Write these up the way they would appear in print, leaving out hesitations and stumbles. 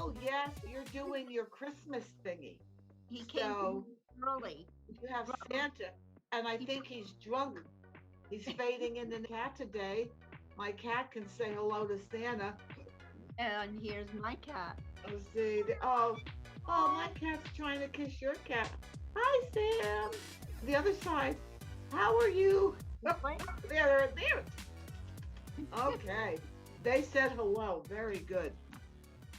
Oh, yes, you're doing your Christmas thingy. He came to me So early. you have Ro- Santa, and I he- think he's drunk. He's fading in the cat today. My cat can say hello to Santa. and here's my cat. Let's see. Oh, my cat's trying to kiss your cat. Hi, Sam. The other side. How are you? Oh, What? there. Okay. They said hello. Very good.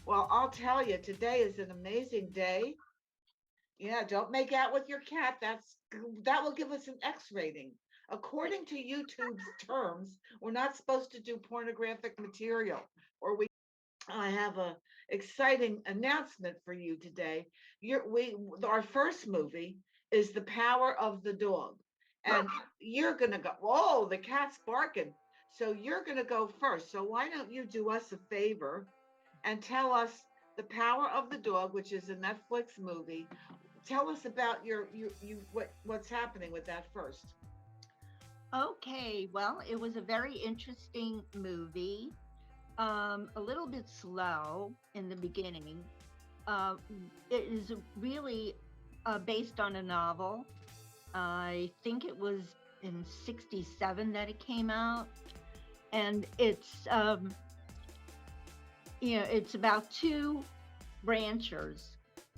Well, I'll tell you, today is an amazing day. Yeah, don't make out with your cat. That will give us an X rating. According to YouTube's terms, we're not supposed to do pornographic material. Or we I have a exciting announcement for you today. Our first movie is The Power of the Dog. And you're gonna go, whoa, the cat's barking. So you're gonna go first. So why don't you do us a favor and tell us The Power of the Dog, which is a Netflix movie. Tell us about what's happening with that first. Okay, well, it was a very interesting movie. A little bit slow in the beginning. Uh, it is really based on a novel. I think it was in '67 that it came out, and it's about two ranchers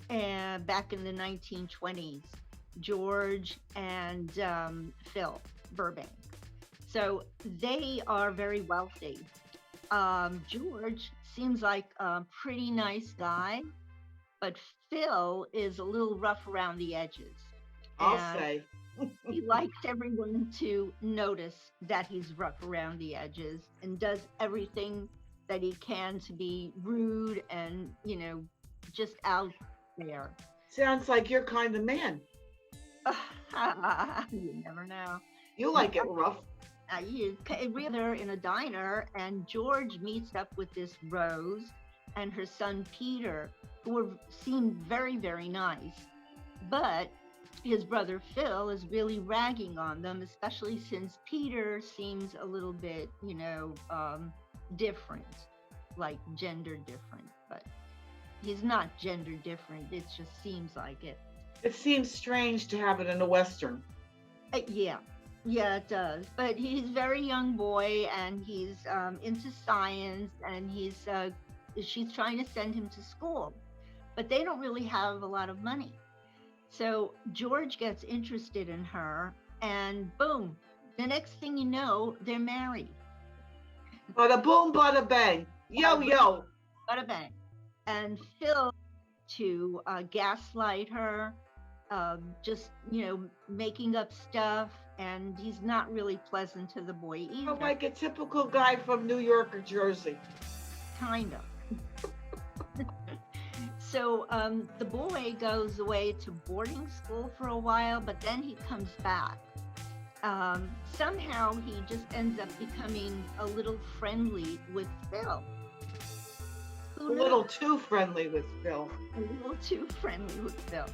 back in the 1920s, George and Phil Burbank. So they are very wealthy. George seems like a pretty nice guy, but Phil is a little rough around the edges. I'll And say. he likes everyone to notice that he's rough around the edges and does everything that he can to be rude and, just out there. Sounds like your kind of man. You never know. You But like it rough. they're in a diner, and George meets up with this Rose and her son Peter, seem very, very nice. But his brother Phil is really ragging on them, especially since Peter seems a little bit, different, like gender different. But he's not gender different. It just seems like it. It seems strange to have it in a Western. Yeah, yeah, it does. But he's a very young boy, and he's into science, and she's trying to send him to school, but they don't really have a lot of money. So George gets interested in her, and boom, the next thing you know, they're married. Bada boom, bada bang. Yo, Bada boom, yo. bada bang. And Phil to gaslight her, just making up stuff, and he's not really pleasant to the boy either. Like a typical guy from New York or Jersey. Kind of. So the boy goes away to boarding school for a while, but then he comes back. Somehow he just ends up becoming a little friendly with Phil. A Who knew? little too friendly with Phil. A little too friendly with Phil.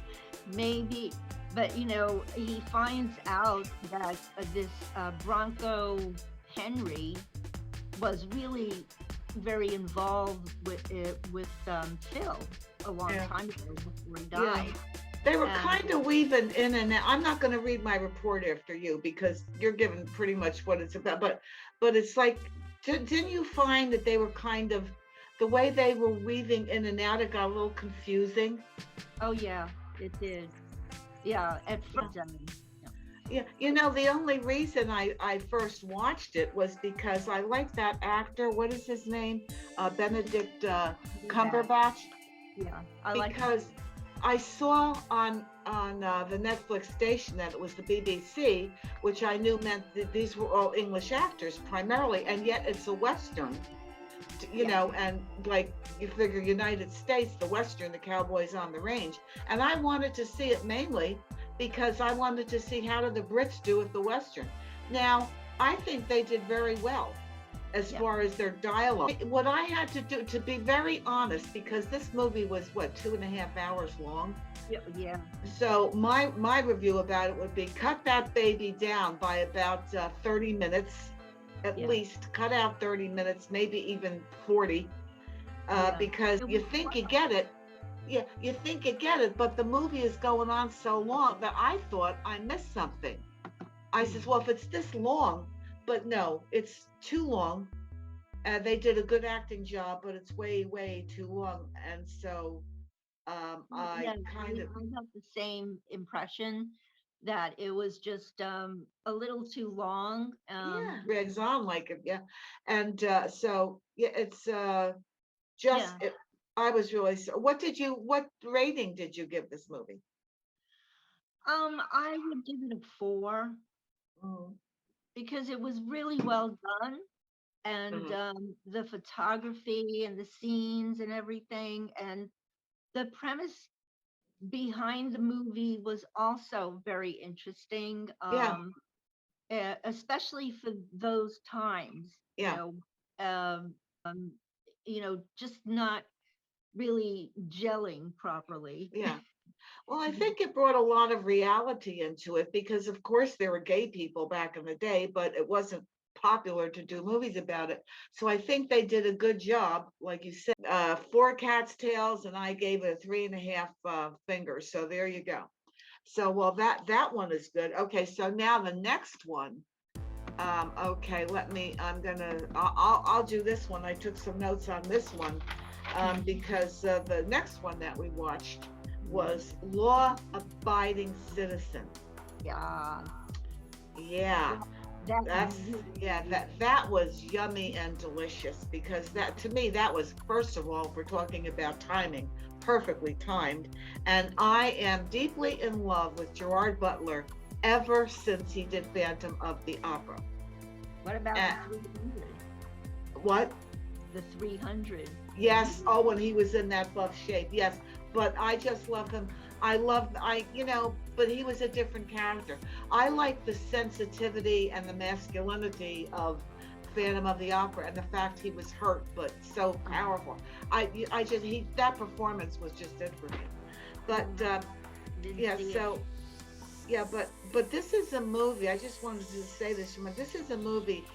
Maybe. But, he finds out that this Bronco Henry was really very involved with Phil a long Yeah. time ago before he Yeah. died. They were And kind of weaving in and out. I'm not going to read my report after you because you're giving pretty much what it's about. But it's like, didn't you find that they were kind of the way they were weaving in and out? It got a little confusing. oh yeah, it did. Yeah, at first, I mean, yeah. Yeah, the only reason I first watched it was because I like that actor. What is his name? Benedict Yeah, Cumberbatch. yeah. I like. Because I saw on the Netflix station that it was the BBC, which I knew meant that these were all English actors primarily, and yet it's a Western, Yeah, and like you figure United States, the Western, the cowboys on the range. And I wanted to see it mainly because I wanted to see how did the Brits do with the Western. Now, I think they did very well as yeah, far as their dialogue. What I had to do, to be very honest, because this movie was what, 2.5 hours long. yeah, yeah, So my review about it would be cut that baby down by about 30 minutes at yeah. least. Cut out 30 minutes, maybe even 40, Yeah. because It you was think you get it. Yeah, you think you get it, but the movie is going on so long that I thought I missed something. I says, well, if it's this long, but no, it's too long. They did a good acting job, but it's way, way too long. And so I yeah, kind of, I got the same impression that it was just a little too long. yeah, drags on like it, yeah. And yeah, it's just, Yeah. I was really, what rating did you give this movie? I would give it a 4 Mm, because it was really well done, and mhm. the photography and the scenes and everything, and the premise behind the movie was also very interesting. Yeah, Especially for those times, yeah, um, um, just not really gelling properly. yeah. Well, I think it brought a lot of reality into it because, of course, there were gay people back in the day, but it wasn't popular to do movies about it. So I think they did a good job, like you said. Four cat's tails, and I gave it a 3.5 fingers. So there you go. So well, that one is good. Okay, so now the next one. Okay, let me. I'll do this one. I took some notes on this one because the next one that we watched was Law Abiding Citizen. Yeah, Yeah, that that's really, yeah, that was yummy and delicious because that to me that was first of all, if we're talking about timing, perfectly timed. And I am deeply in love with Gerard Butler ever since he did Phantom of the Opera. what about And the 300? what? The 300. Yes. Oh, when he was in that buff shape. Yes. But I just love him. But he was a different character. I like the sensitivity and the masculinity of Phantom of the Opera and the fact he was hurt but so powerful. That performance was just it for me. But Didn't yeah, see it. so yeah, but this is a movie. I just wanted to say this. This is a movie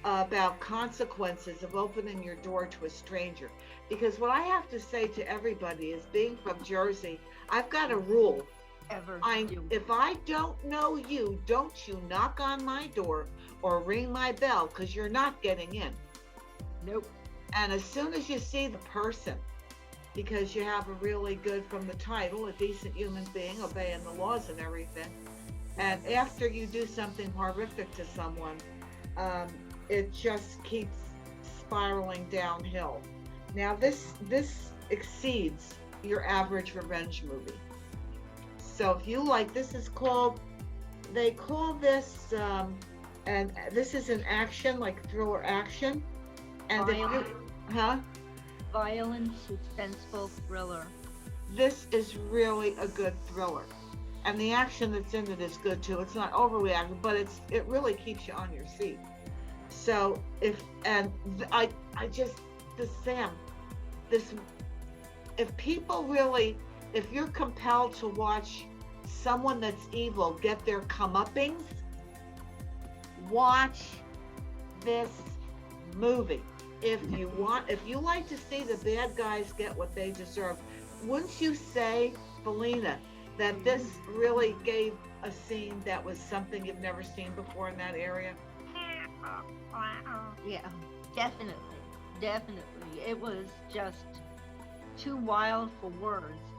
about consequences of opening your door to a stranger. Because what I have to say to everybody is, being from Jersey, I've got a rule. Ever do. If I don't know you, don't you knock on my door or ring my bell because you're not getting in. Nope. And as soon as you see the person, because you have a really good, from the title, a decent human being obeying the laws and everything, and after you do something horrific to someone, um, it just keeps spiraling downhill. Now this exceeds your average revenge movie. So if you like, they call this, and this is an action, like thriller action, and if Violent, you, huh? violent, suspenseful thriller. This is really a good thriller. And the action that's in it is good too. It's not overly active, but it really keeps you on your seat. So if and I just this Sam, this if people really, if you're compelled to watch someone that's evil get their comeuppings, watch this movie. If you like to see the bad guys get what they deserve, wouldn't you say, Felina, that this really gave a scene that was something you've never seen before in that area? Yeah, definitely. Definitely. It was just too wild for words.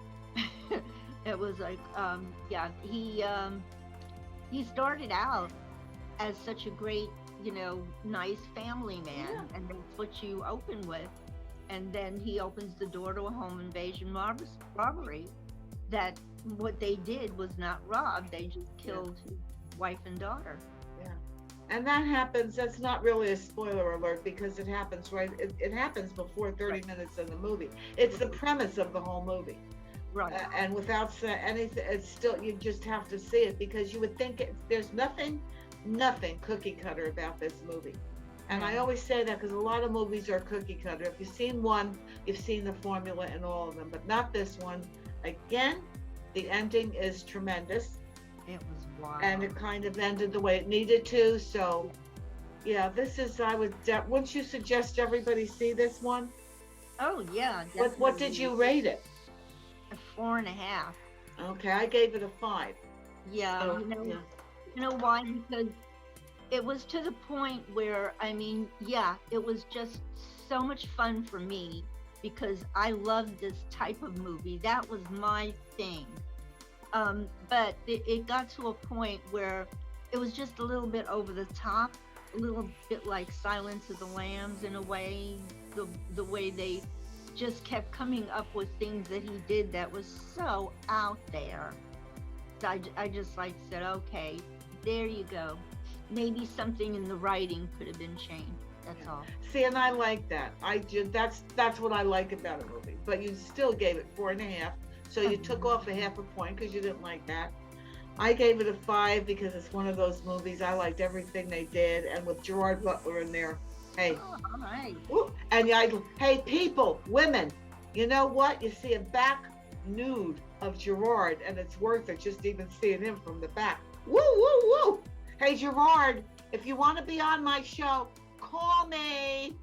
It was like, yeah, he started out as such a great, nice family man, Yeah. and that's what you open with. And then he opens the door to a home invasion robbery. That what they did was not rob; they just Yeah. killed his wife and daughter. Yeah. And that happens, that's not really a spoiler alert because it happens it happens before 30 Right. minutes in the movie. It's the premise of the whole movie. Right. And without anything, it's still, you just have to see it because you would think there's nothing cookie cutter about this movie. And I Yeah. always say that because a lot of movies are cookie cutter. If you've seen one, you've seen the formula in all of them, but not this one. Again, the ending is tremendous, It was and wild. it kind of ended the way it needed to. So, yeah, this is, wouldn't you suggest everybody see this one? Oh yeah, What did definitely you rate it? a 4.5. Okay, I gave it a 5. Yeah, So yeah. you know why? Because it was to the point where, I mean, yeah, it was just so much fun for me because I loved this type of movie. That was my thing. But it got to a point where it was just a little bit over the top, a little bit like Silence of the Lambs in a way, the way they just kept coming up with things that he did that was so out there. So I just like said, okay, there you go. Maybe something in the writing could have been changed. That's all. See, and I like that. That's what I like about a movie. But you still gave it 4.5. So you took off a half a point because you didn't like that. I gave it a 5 because it's one of those movies. I liked everything they did, and with Gerard Butler in there. Hey, Oh, all right. and hey, people, women, you know what? You see a back nude of Gerard, and it's worth it just even seeing him from the back. Woo, woo, woo! Hey, Gerard, if you want to be on my show, call me.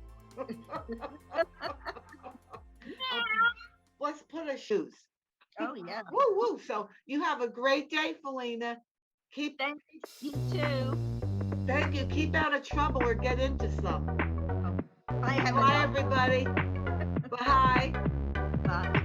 Let's put a shoes. Oh yeah. Woo, woo. So you have a great day, Felina. Keep Thanks. You too. Thank you. Keep out of trouble or get into some. I have Bye, enough. everybody. Bye. Bye.